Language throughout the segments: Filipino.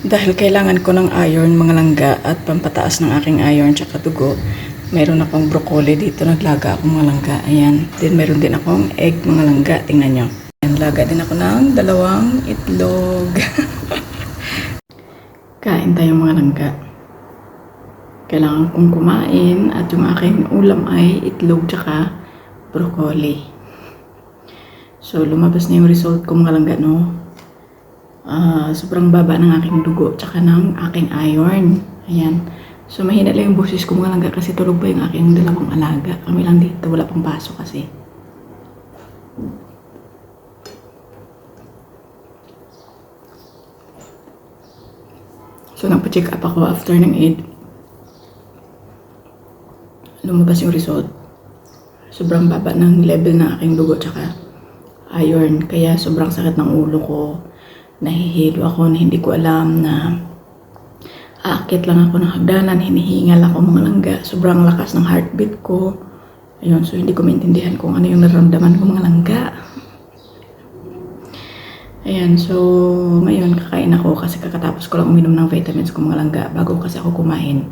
Dahil kailangan ko ng iron mga langga at pampataas ng aking iron tsaka dugo, meron akong broccoli dito, naglaga ako mga langga. Ayan. Then meron din akong egg mga langga. Tingnan nyo. Ayan, laga din ako ng 2 itlog. Kain tayo mga langga. Kailangan kong kumain at yung aking ulam ay itlog tsaka broccoli. So lumabas na yung result ko mga langga, no? Sobrang baba ng aking dugo tsaka ng aking iron. Ayan. So mahina lang yung boses ko mga langga kasi tulog pa yung aking 2 alaga. Kami lang dito, wala pang pasok kasi. So nagpa-check up ako after ng Eid. Lumabas yung result. Sobrang baba ng level ng aking dugo tsaka iron. Kaya sobrang sakit ng ulo ko. Nahihilo ako na hindi ko alam na aakyat lang ako ng hagdanan, hinihingal ako mga langga. Sobrang lakas ng heartbeat ko. Ayun, so hindi ko maintindihan kung ano yung nararamdaman ko mga langga. Ayan, so ngayon kakain ako kasi kakatapos ko lang uminom ng vitamins ko mga langga. Bago kasi ako kumain,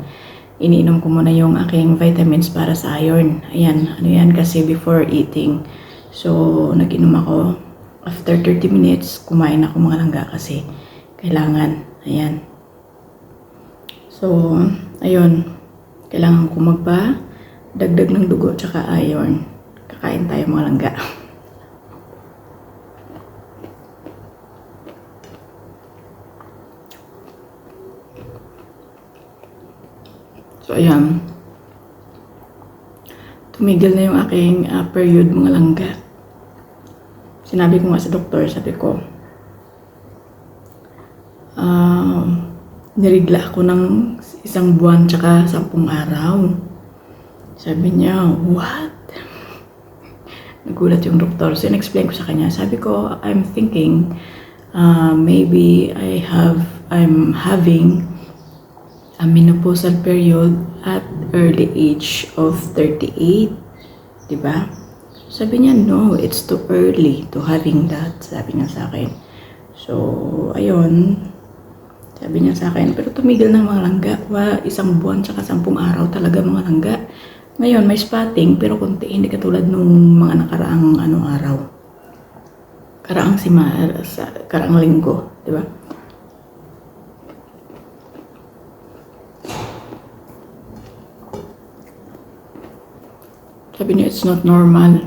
iniinom ko muna yung aking vitamins para sa iron. Ayan, ano yan kasi before eating. So nag-inom ako. After 30 minutes, kumain ako mga langga kasi kailangan. Ayan. So, ayun. Kailangan ko magpa-dagdag ng dugo tsaka iron. Kakain tayo mga langga. So, ayan. Tumigil na yung aking period mga langga. Sinabi ko nga sa doktor, sabi ko, nirigla ako ng 1 buwan tsaka 10 araw. Sabi niya, what? Nagulat yung doktor. So, in-explain ko sa kanya. Sabi ko, I'm thinking, maybe I'm having a menopausal period at early age of 38. Diba? Sabi niya, no, it's too early to having that. Sabi niya sa akin. So, ayun. Sabi niya sa akin, pero tumigil ng mga langga. 1 buwan tsaka 10 araw talaga mga langga. Ngayon, may spotting, pero konti. Hindi katulad nung mga nakaraang araw. Karaang linggo. Diba? Sabi niya, it's not normal.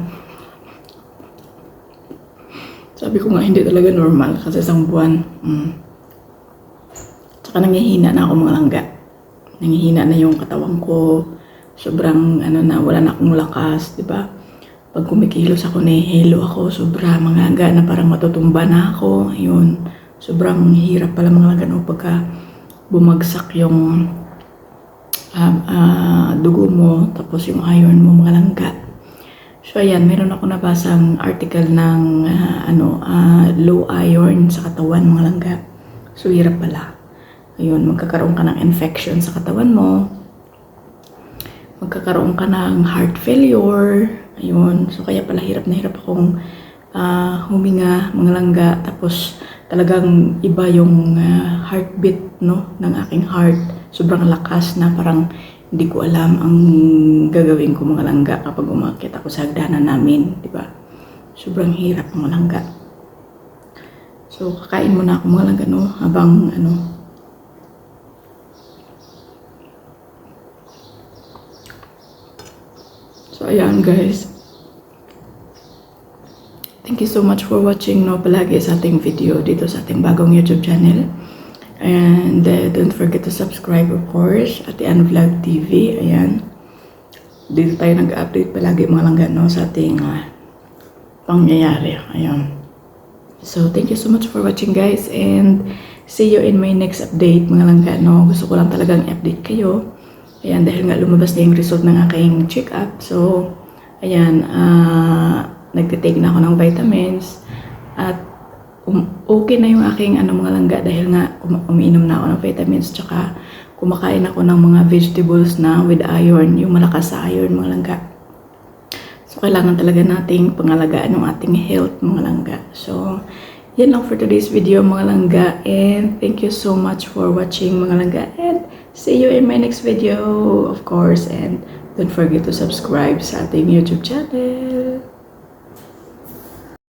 Sabi ko nga, hindi talaga normal kasi 1 buwan. Tsaka nangihina na ako mga langga. Nangihina na yung katawan ko. Sobrang, wala na akong lakas, diba? Pag kumikilos ako, nahihilo ako. Sobrang mga langga na parang matutumba na ako. Ayun. Sobrang hirap pala mga langga, no? Pagka bumagsak yung dugo mo, tapos yung iron mo mga langga. So ayan, meron ako nabasang article ng low iron sa katawan mga langga. So hirap pala. Ayun, magkakaroon ka ng infection sa katawan mo. Magkakaroon ka ng heart failure. Ayun, so kaya pala hirap na hirap akong huminga mga langga. Tapos talagang iba yung heartbeat, no, ng aking heart. Sobrang lakas na parang hindi ko alam ang gagawin ko mga langga kapag umakyat ako sa hagdanan namin, di ba? Sobrang hirap mga langga. So, kakain muna ako mga langga, no? Habang, So, ayan guys. Thank you so much for watching, no? Palagi sa ating video dito sa ating bagong YouTube channel. And don't forget to subscribe, of course, at the Vlog TV. Ayan. Dito tayo nag-update palagi mga langga, no, sa ating pangyayari. Ayan. So, thank you so much for watching, guys. And see you in my next update, mga langga, no. Gusto ko lang talagang update kayo. Ayan, dahil nga lumabas na yung result ng aking check-up. So, ayan, nagtitake na ako ng vitamins. At okay na yung aking mga langga dahil nga umiinom na ako ng vitamins tsaka kumakain ako ng mga vegetables na with iron, yung malakas sa iron mga langga. So kailangan talaga nating pangalagaan yung ating health mga langga. So yan lang for today's video mga langga, and thank you so much for watching mga langga, and see you in my next video of course, and don't forget to subscribe sa ating YouTube channel.